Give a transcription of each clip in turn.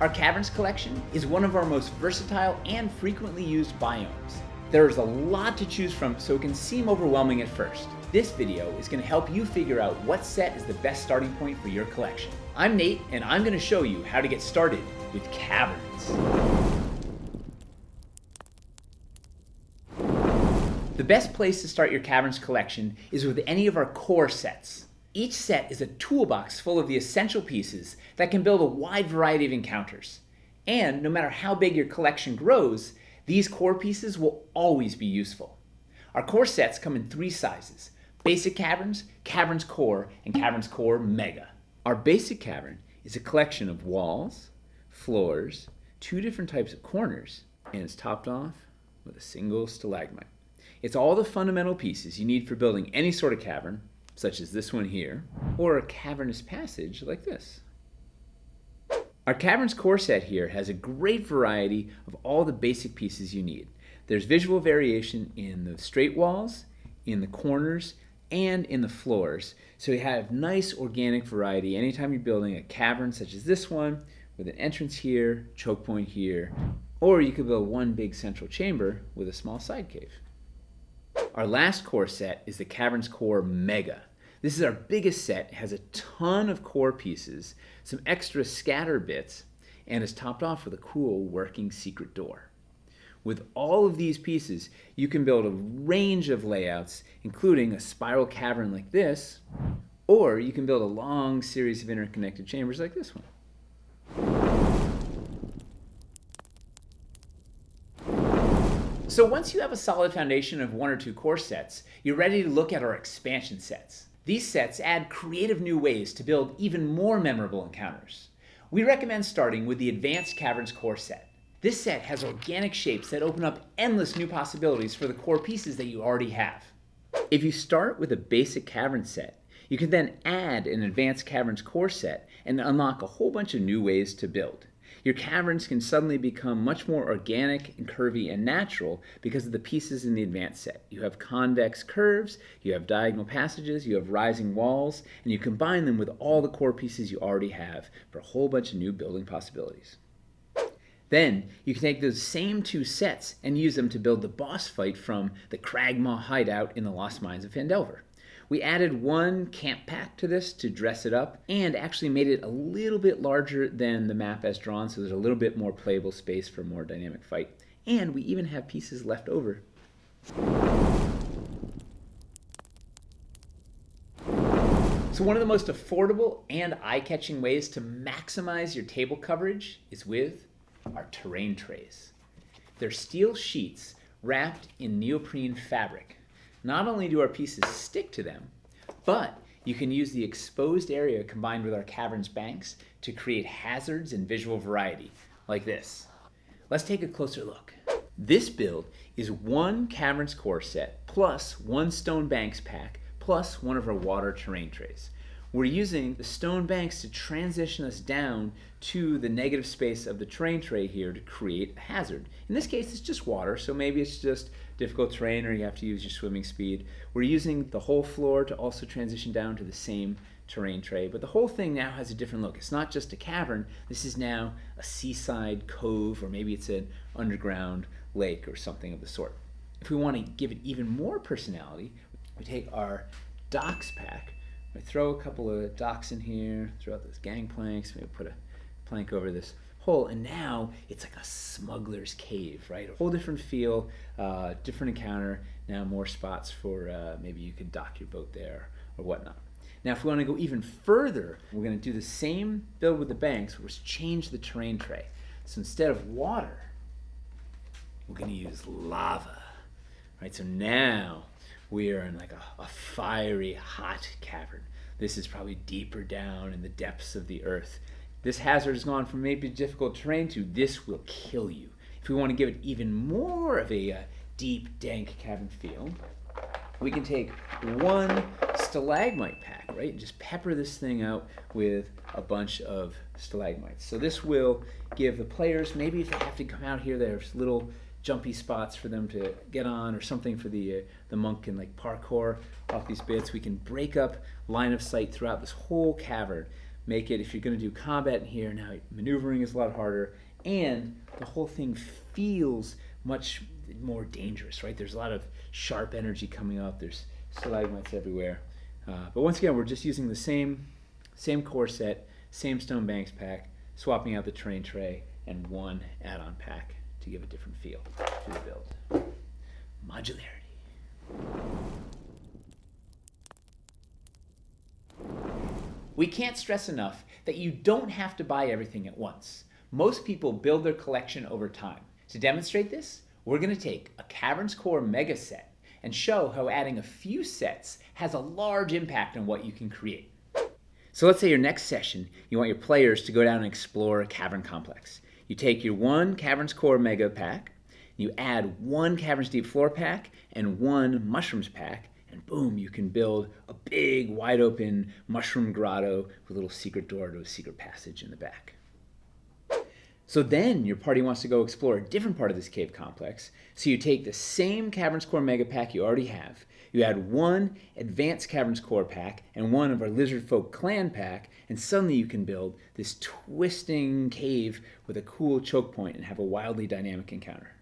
Our Caverns collection is one of our most versatile and frequently used biomes. There's a lot to choose from, so it can seem overwhelming at first. This video is going to help you figure out what set is the best starting point for your collection. I'm Nate, and I'm going to show you how to get started with Caverns. The best place to start your Caverns collection is with any of our core sets. Each set is a toolbox full of the essential pieces that can build a wide variety of encounters. And no matter how big your collection grows, these core pieces will always be useful. Our core sets come in 3 sizes: Basic Caverns, Caverns Core, and Caverns Core Mega. Our Basic Cavern is a collection of walls, floors, 2 different types of corners, and it's topped off with a single stalagmite. It's all the fundamental pieces you need for building any sort of cavern, such as this one here, or a cavernous passage like this. Our Caverns Core set here has a great variety of all the basic pieces you need. There's visual variation in the straight walls, in the corners, and in the floors, so you have nice organic variety anytime you're building a cavern such as this one, with an entrance here, choke point here, or you could build one big central chamber with a small side cave. Our last core set is the Caverns Core Mega. This is our biggest set. It has a ton of core pieces, some extra scatter bits, and is topped off with a cool working secret door. With all of these pieces, you can build a range of layouts, including a spiral cavern like this, or you can build a long series of interconnected chambers like this one. So once you have a solid foundation of 1 or 2 core sets, you're ready to look at our expansion sets. These sets add creative new ways to build even more memorable encounters. We recommend starting with the Advanced Caverns Core set. This set has organic shapes that open up endless new possibilities for the core pieces that you already have. If you start with a basic cavern set, you can then add an Advanced Caverns Core set and unlock a whole bunch of new ways to build. Your caverns can suddenly become much more organic and curvy and natural because of the pieces in the advanced set. You have convex curves, you have diagonal passages, you have rising walls, and you combine them with all the core pieces you already have for a whole bunch of new building possibilities. Then you can take those same 2 sets and use them to build the boss fight from the Cragmaw hideout in the Lost Mines of Phandelver. We added 1 camp pack to this to dress it up and actually made it a little bit larger than the map as drawn, so there's a little bit more playable space for a more dynamic fight. And we even have pieces left over. So one of the most affordable and eye-catching ways to maximize your table coverage is with our terrain trays. They're steel sheets wrapped in neoprene fabric. Not only do our pieces stick to them, but you can use the exposed area combined with our caverns banks to create hazards and visual variety, like this. Let's take a closer look. This build is 1 Caverns Core set plus 1 stone banks pack plus 1 of our water terrain trays. We're using the stone banks to transition us down to the negative space of the terrain tray here to create a hazard. In this case, it's just water, so maybe it's just difficult terrain or you have to use your swimming speed. We're using the whole floor to also transition down to the same terrain tray, but the whole thing now has a different look. It's not just a cavern, this is now a seaside cove, or maybe it's an underground lake or something of the sort. If we want to give it even more personality, we take our docks pack. I throw a couple of docks in here, throw out those gangplanks, maybe put a plank over this hole, and now it's like a smuggler's cave, right? A whole different feel, different encounter, now more spots for maybe you could dock your boat there or whatnot. Now if we want to go even further, we're going to do the same build with the banks, we're just change the terrain tray. So instead of water, we're going to use lava, right? So now we are in like a fiery, hot cavern. This is probably deeper down in the depths of the earth. This hazard has gone from maybe difficult terrain to this will kill you. If we want to give it even more of a deep, dank cavern feel, we can take 1 stalagmite pack, right, and just pepper this thing out with a bunch of stalagmites. So this will give the players, maybe if they have to come out here, there's little jumpy spots for them to get on, or something for the monk can like parkour off these bits. We can break up line of sight throughout this whole cavern make it, if you're going to do combat in here, now maneuvering is a lot harder, and the whole thing feels much more dangerous, right? There's a lot of sharp energy coming up. There's stalagmites everywhere. But once again, we're just using the same core set, same stone banks pack, swapping out the terrain tray and one add-on pack to give a different feel to the build. Modularity. We can't stress enough that you don't have to buy everything at once. Most people build their collection over time. To demonstrate this, we're going to take a Caverns Core mega set and show how adding a few sets has a large impact on what you can create. So let's say your next session, you want your players to go down and explore a cavern complex. You take your one Caverns Core mega pack, you add one Caverns Deep Floor pack and one Mushrooms pack, and boom, you can build a big, wide open mushroom grotto with a little secret door to a secret passage in the back. So then your party wants to go explore a different part of this cave complex, so you take the same Caverns Core mega pack you already have, you add one Advanced Caverns Core pack and one of our Lizard Folk Clan pack, and suddenly you can build this twisting cave with a cool choke point and have a wildly dynamic encounter.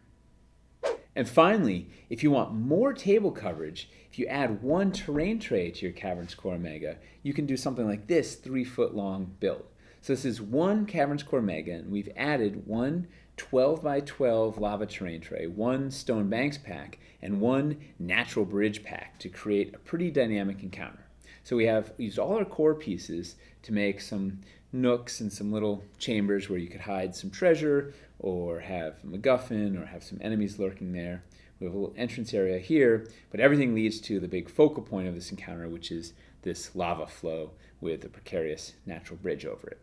And finally, if you want more table coverage, if you add one terrain tray to your Caverns Core Mega, you can do something like this 3-foot long build. So this is one Caverns Core Mega, and we've added one 12 by 12 lava terrain tray, one stone banks pack, and one natural bridge pack to create a pretty dynamic encounter. So we have used all our core pieces to make some nooks and some little chambers where you could hide some treasure or have a MacGuffin or have some enemies lurking there. We have a little entrance area here, but everything leads to the big focal point of this encounter, which is this lava flow with a precarious natural bridge over it.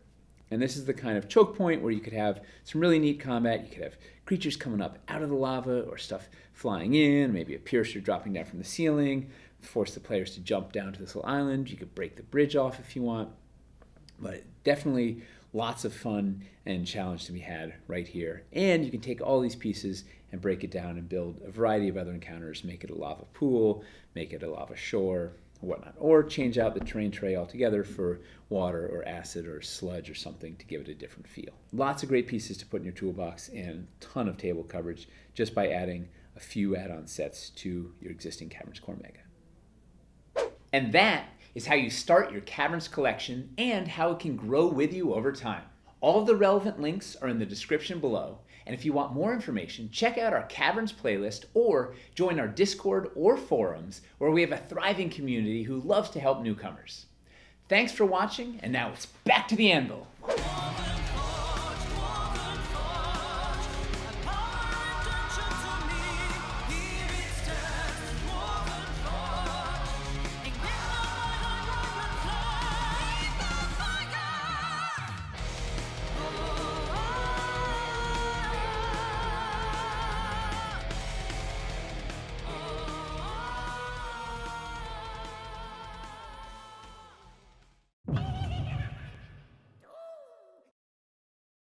And this is the kind of choke point where you could have some really neat combat. You could have creatures coming up out of the lava or stuff flying in, maybe a piercer dropping down from the ceiling, force the players to jump down to this little island. You could break the bridge off if you want. But definitely lots of fun and challenge to be had right here. And you can take all these pieces and break it down and build a variety of other encounters, make it a lava pool, make it a lava shore, or whatnot. Or change out the terrain tray altogether for water or acid or sludge or something to give it a different feel. Lots of great pieces to put in your toolbox and a ton of table coverage just by adding a few add-on sets to your existing Caverns Core Mega. And that is how you start your Caverns collection and how it can grow with you over time. All of the relevant links are in the description below, and if you want more information, check out our Caverns playlist or join our Discord or forums where we have a thriving community who loves to help newcomers. Thanks for watching, and now it's back to the anvil.